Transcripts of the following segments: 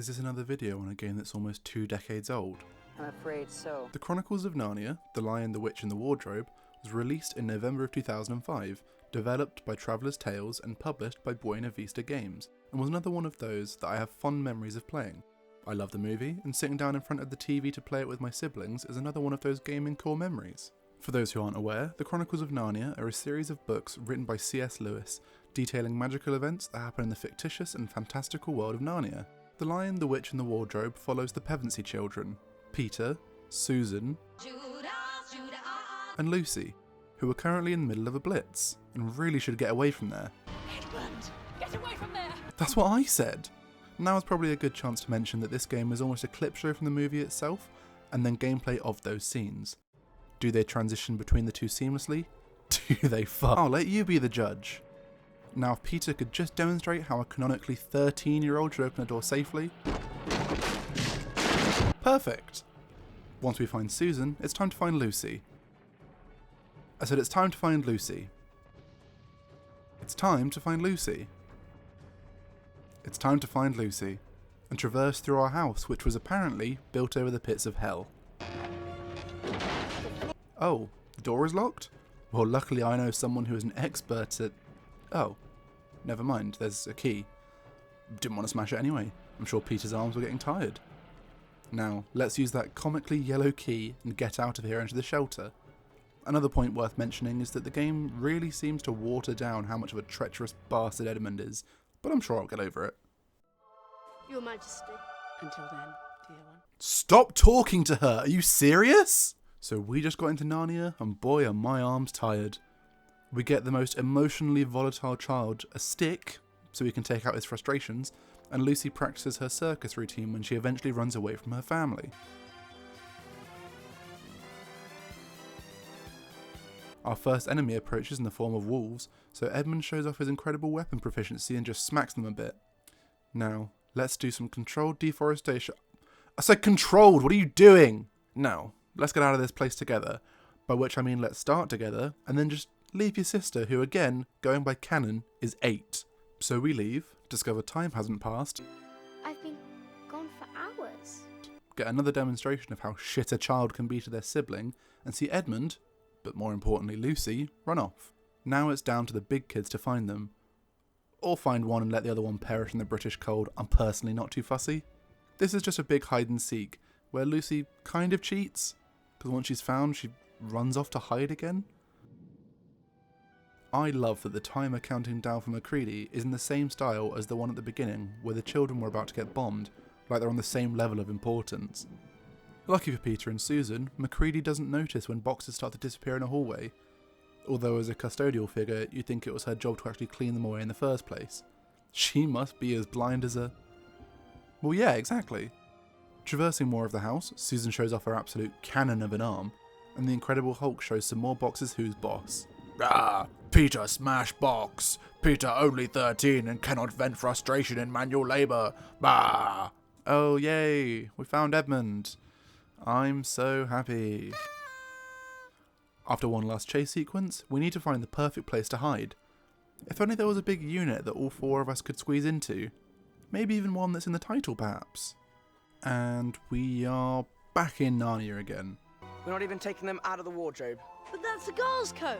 Is this another video on a game that's almost 2 decades old? I'm afraid so. The Chronicles of Narnia, The Lion, the Witch and the Wardrobe was released in November of 2005, developed by Traveller's Tales and published by Buena Vista Games, and was another one of those that I have fond memories of playing. I love the movie, and sitting down in front of the TV to play it with my siblings is another one of those gaming core memories. For those who aren't aware, The Chronicles of Narnia are a series of books written by C.S. Lewis, detailing magical events that happen in the fictitious and fantastical world of Narnia. The Lion, the Witch and the Wardrobe follows the Pevensies children, Peter, Susan, and Lucy, who are currently in the middle of a blitz, and really should get away from there. Edmund, get away from there! That's what I said! Now is probably a good chance to mention that this game is almost a clip show from the movie itself, and then gameplay of those scenes. Do they transition between the two seamlessly? Do they fuck? I'll let you be the judge. Now if Peter could just demonstrate how a canonically 13-year-old should open a door safely. Perfect! Once we find Susan, it's time to find Lucy. I said it's time to find Lucy. It's time to find Lucy. It's time to find Lucy, and traverse through our house, which was apparently built over the pits of hell. Oh, the door is locked? Well, luckily I know someone who is an expert at... Oh, never mind, there's a key. Didn't want to smash it anyway. I'm sure Peter's arms were getting tired. Now, let's use that comically yellow key and get out of here into the shelter. Another point worth mentioning is that the game really seems to water down how much of a treacherous bastard Edmund is, but I'm sure I'll get over it. Your Majesty. Until then, dear one. Stop talking to her! Are you serious? So we just got into Narnia, and boy are my arms tired. We get the most emotionally volatile child a stick, so he can take out his frustrations, and Lucy practices her circus routine when she eventually runs away from her family. Our first enemy approaches in the form of wolves, so Edmund shows off his incredible weapon proficiency and just smacks them a bit. Now, let's do some controlled deforestation. I said controlled, what are you doing? Now, let's get out of this place together, by which I mean let's start together, and then just leave your sister, who again, going by canon, is 8. So we leave, discover time hasn't passed, I've been gone for hours. get another demonstration of how shit a child can be to their sibling, and see Edmund, but more importantly Lucy, run off. Now it's down to the big kids to find them. Or find one and let the other one perish in the British cold. I'm personally not too fussy. This is just a big hide and seek, where Lucy kind of cheats, because once she's found she runs off to hide again. I love that the timer counting down from McCready is in the same style as the one at the beginning, where the children were about to get bombed, like they're on the same level of importance. Lucky for Peter and Susan, McCready doesn't notice when boxes start to disappear in a hallway, although as a custodial figure you'd think it was her job to actually clean them away in the first place. She must be as blind as a... Well yeah, exactly. Traversing more of the house, Susan shows off her absolute cannon of an arm, and the Incredible Hulk shows some more boxes who's boss. Ah, Peter smash box! Peter only 13 and cannot vent frustration in manual labour! Bah! Oh yay, we found Edmund. I'm so happy. After one last chase sequence, we need to find the perfect place to hide. If only there was a big unit that all 4 of us could squeeze into. Maybe even one that's in the title perhaps. And we are back in Narnia again. We're not even taking them out of the wardrobe. But that's a girl's coat.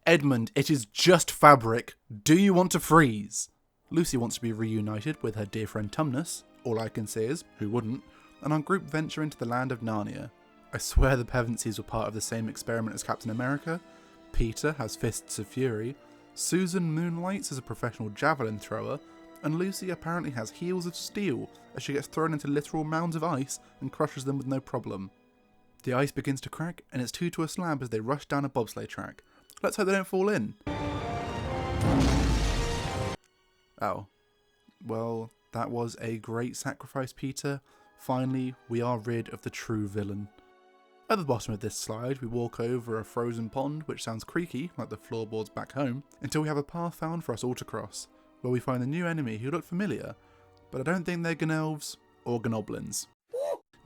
Edmund, it is just fabric. Do you want to freeze? Lucy wants to be reunited with her dear friend Tumnus. All I can say is, who wouldn't? And our group venture into the land of Narnia. I swear the Pevensies were part of the same experiment as Captain America. Peter has fists of fury. Susan moonlights as a professional javelin thrower. And Lucy apparently has heels of steel as she gets thrown into literal mounds of ice and crushes them with no problem. The ice begins to crack and it's 2 to a slab as they rush down a bobsleigh track. Let's hope they don't fall in. Oh. Well, that was a great sacrifice, Peter. Finally, we are rid of the true villain. At the bottom of this slide, we walk over a frozen pond, which sounds creaky, like the floorboards back home, until we have a path found for us all to cross, where we find a new enemy who look familiar, but I don't think they're Gnoelves or Gnoblins.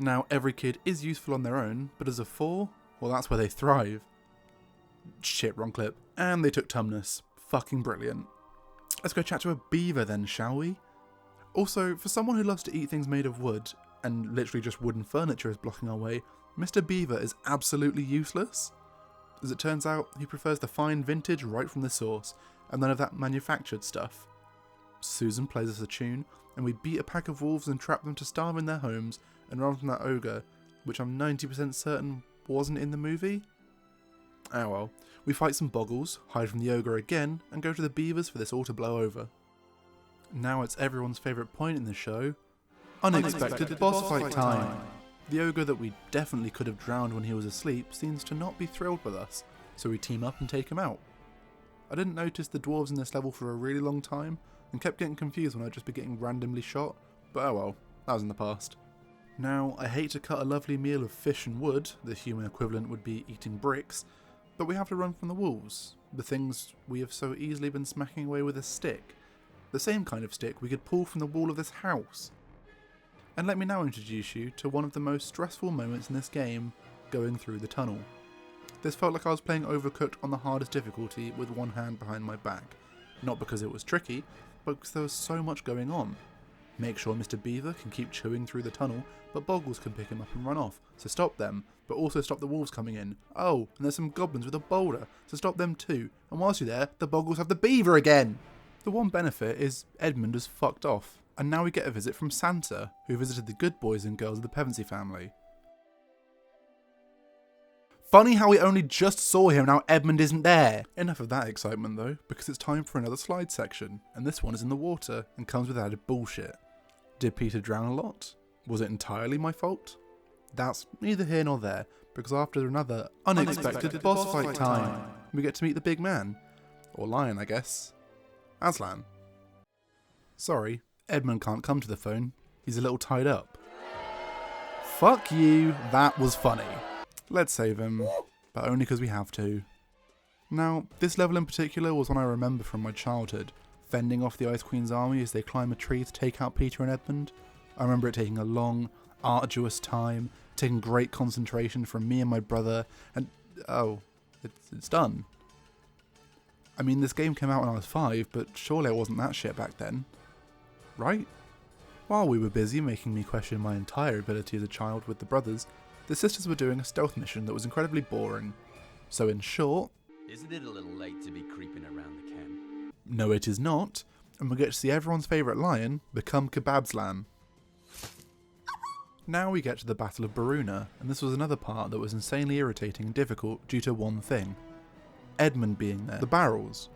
Now, every kid is useful on their own, but as a 4, well that's where they thrive. Shit, wrong clip. And they took Tumnus. Fucking brilliant. Let's go chat to a beaver then, shall we? Also, for someone who loves to eat things made of wood, and literally just wooden furniture is blocking our way, Mr. Beaver is absolutely useless. As it turns out, he prefers the fine vintage right from the source, and none of that manufactured stuff. Susan plays us a tune, and we beat a pack of wolves and trap them to starve in their homes and run from that ogre, which I'm 90% certain wasn't in the movie. Oh well. We fight some boggles, hide from the ogre again, and go to the beavers for this all to blow over. Now it's everyone's favourite point in the show. Unexpected boss fight time! The ogre that we definitely could have drowned when he was asleep seems to not be thrilled with us, so we team up and take him out. I didn't notice the dwarves in this level for a really long time, and kept getting confused when I'd just be getting randomly shot, but oh well, that was in the past. Now, I hate to cut a lovely meal of fish and wood, the human equivalent would be eating bricks, but we have to run from the wolves, the things we have so easily been smacking away with a stick. The same kind of stick we could pull from the wall of this house. And let me now introduce you to one of the most stressful moments in this game, going through the tunnel. This felt like I was playing Overcooked on the hardest difficulty with one hand behind my back. Not because it was tricky, but because there was so much going on. Make sure Mr. Beaver can keep chewing through the tunnel, but Boggles can pick him up and run off, so stop them, but also stop the wolves coming in. Oh, and there's some goblins with a boulder, so stop them too, and whilst you're there, the Boggles have the beaver again! The one benefit is Edmund has fucked off, and now we get a visit from Santa, who visited the good boys and girls of the Pevensie family. Funny how we only just saw him, now Edmund isn't there! Enough of that excitement though, because it's time for another slide section, and this one is in the water, and comes with added bullshit. Did Peter drown a lot? Was it entirely my fault? That's neither here nor there, because after another unexpected boss fight time, we get to meet the big man. Or lion, I guess. Aslan. Sorry, Edmund can't come to the phone. He's a little tied up. Fuck you, that was funny. Let's save him, but only because we have to. Now, this level in particular was one I remember from my childhood, fending off the Ice Queen's army as they climb a tree to take out Peter and Edmund. I remember it taking a long, arduous time, taking great concentration from me and my brother, and oh, it's done. I mean, this game came out when I was 5, but surely I wasn't that shit back then. Right? While we were busy making me question my entire ability as a child with the brothers, the sisters were doing a stealth mission that was incredibly boring. So in short... Isn't it a little late to be creeping around the camp? No, it is not, and we get to see everyone's favourite lion become Kebabslan. Now we get to the Battle of Baruna, and this was another part that was insanely irritating and difficult due to one thing. Edmund being there. The barrels.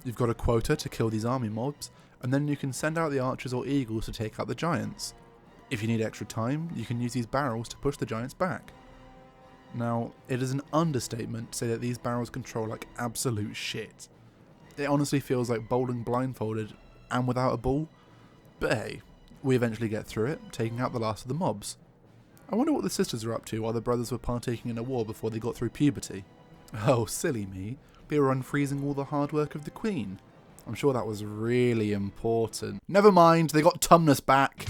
You've got a quota to kill these army mobs, and then you can send out the archers or eagles to take out the giants. If you need extra time, you can use these barrels to push the giants back. Now, it is an understatement to say that these barrels control like absolute shit. It honestly feels like bowling blindfolded and without a ball, but hey, we eventually get through it, taking out the last of the mobs. I wonder what the sisters are up to while the brothers were partaking in a war before they got through puberty. Oh, silly me, they were unfreezing all the hard work of the Queen. I'm sure that was really important. Never mind, they got Tumnus back.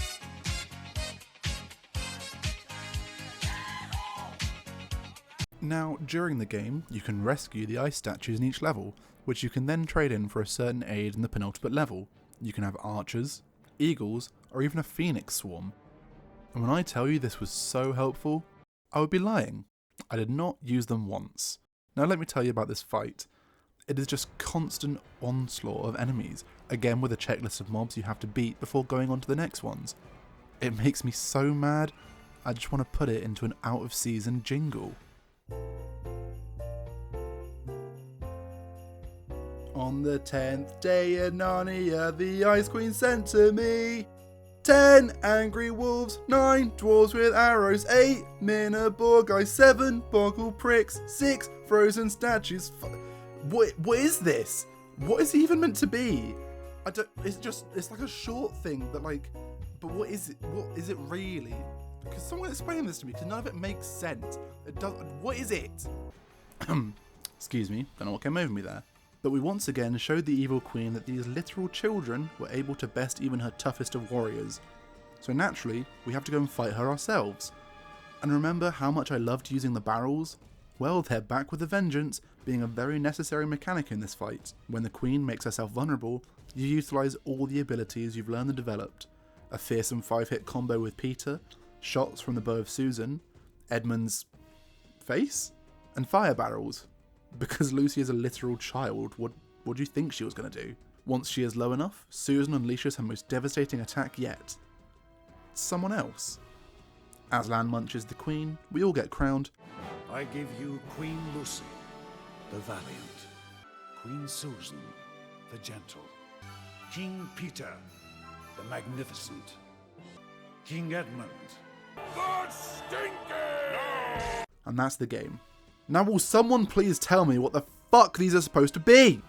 Now, during the game, you can rescue the ice statues in each level, which you can then trade in for a certain aid in the penultimate level. You can have archers, eagles, or even a phoenix swarm. And when I tell you this was so helpful, I would be lying. I did not use them once. Now let me tell you about this fight. It is just constant onslaught of enemies, again with a checklist of mobs you have to beat before going on to the next ones. It makes me so mad, I just want to put it into an out-of-season jingle. On the 10th day in Narnia, the Ice Queen sent to me 10 angry wolves, 9 dwarves with arrows, 8 Minneborg, 7 boggle pricks, 6 frozen statues. What is this? What is it even meant to be? It's like a short thing that but what is it? What is it really? Because someone explain this to me, because none of it makes sense. What is it? Excuse me, don't know what came over me there. But we once again showed the evil queen that these literal children were able to best even her toughest of warriors. So naturally, we have to go and fight her ourselves. And remember how much I loved using the barrels? Well, they're back with a vengeance, being a very necessary mechanic in this fight. When the queen makes herself vulnerable, you utilise all the abilities you've learned and developed. a fearsome 5-hit combo with Peter, shots from the bow of Susan, Edmund's face, and fire barrels. Because Lucy is a literal child, what do you think she was going to do? Once she is low enough, Susan unleashes her most devastating attack yet. Someone else. Aslan munches the Queen, we all get crowned. I give you Queen Lucy, the valiant, Queen Susan, the gentle, King Peter, the magnificent, King Edmund, the stinking! And that's the game. Now will someone please tell me what the fuck these are supposed to be?